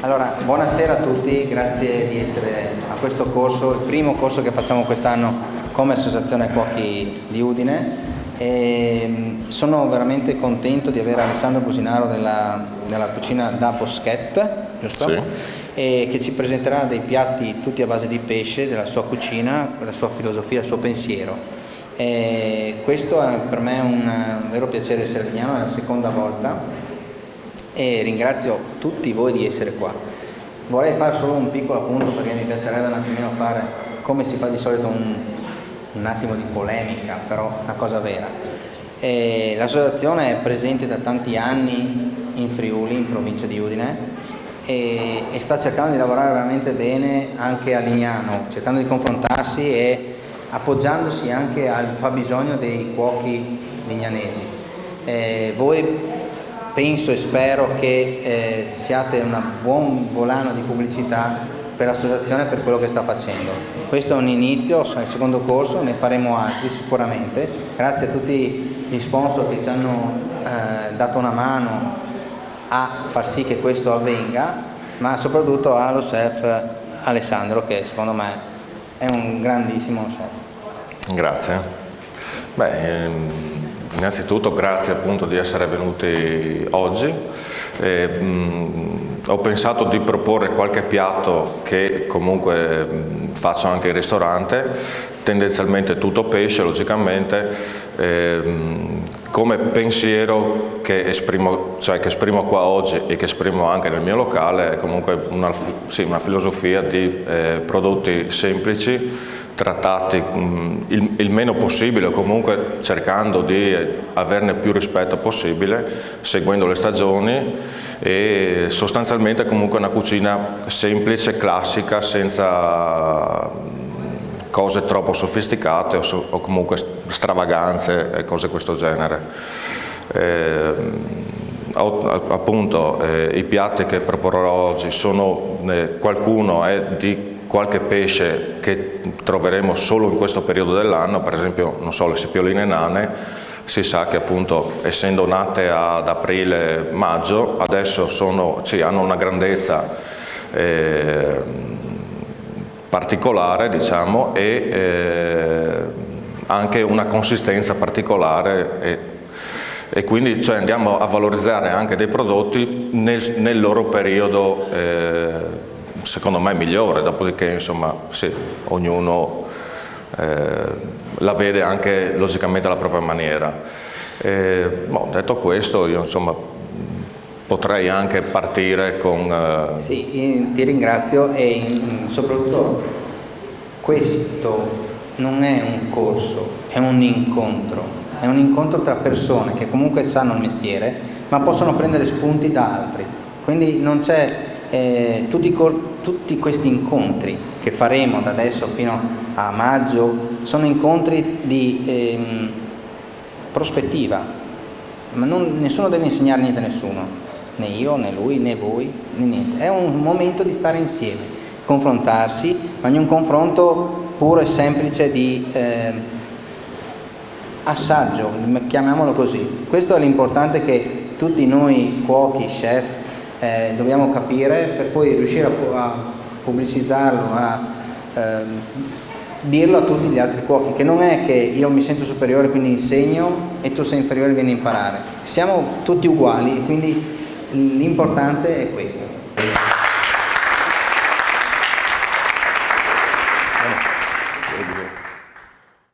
Allora, buonasera a tutti, grazie di essere a questo corso, il primo corso che facciamo quest'anno come Associazione Cuochi di Udine. E sono veramente contento di avere Alessandro Businaro della cucina da Boschet, giusto? Sì. E che ci presenterà dei piatti tutti a base di pesce, della sua cucina, la sua filosofia, il suo pensiero. E questo è per me un vero piacere essere a Legnano, è la seconda volta. E ringrazio tutti voi di essere qua. Vorrei fare solo un piccolo appunto perché mi piacerebbe un attimino fare come si fa di solito un attimo di polemica, però una cosa vera. L'associazione è presente da tanti anni in Friuli, in provincia di Udine, e sta cercando di lavorare veramente bene anche a Lignano, cercando di confrontarsi e appoggiandosi anche al fabbisogno dei cuochi lignanesi. Voi penso e spero che siate un buon volano di pubblicità per l'associazione, per quello che sta facendo. Questo è un inizio, il secondo corso, ne faremo altri sicuramente. Grazie a tutti gli sponsor che ci hanno dato una mano a far sì che questo avvenga, ma soprattutto allo chef Alessandro, che secondo me è un grandissimo chef. Grazie. Innanzitutto grazie appunto di essere venuti oggi. Ho pensato di proporre qualche piatto che comunque faccio anche in ristorante, tendenzialmente tutto pesce logicamente, come pensiero che esprimo qua oggi e che esprimo anche nel mio locale, è comunque una filosofia di prodotti semplici, trattati il meno possibile, o comunque cercando di averne più rispetto possibile, seguendo le stagioni, e sostanzialmente comunque una cucina semplice, classica, senza cose troppo sofisticate o comunque stravaganze e cose di questo genere. Appunto i piatti che proporrò oggi sono, qualcuno è di qualche pesce che troveremo solo in questo periodo dell'anno, per esempio, non so, le sepioline nane, si sa che appunto essendo nate ad aprile-maggio, adesso hanno una grandezza particolare, diciamo, e anche una consistenza particolare, e quindi andiamo a valorizzare anche dei prodotti nel loro periodo secondo me migliore, dopodiché insomma sì, ognuno la vede anche logicamente alla propria maniera. Detto questo, io insomma potrei anche partire con... Sì, ti ringrazio, e soprattutto questo non è un corso, è un incontro tra persone che comunque sanno il mestiere ma possono prendere spunti da altri, quindi non c'è tutti questi incontri che faremo da adesso fino a maggio sono incontri di prospettiva, ma nessuno deve insegnare niente a nessuno, né io, né lui, né voi, né niente. È un momento di stare insieme, confrontarsi, ma in un confronto puro e semplice di assaggio, chiamiamolo così. Questo è l'importante che tutti noi cuochi, chef, dobbiamo capire per poi riuscire a pubblicizzarlo, a dirlo a tutti gli altri cuochi, che non è che io mi sento superiore quindi insegno e tu sei inferiore e vieni a imparare, siamo tutti uguali e quindi l'importante è questo.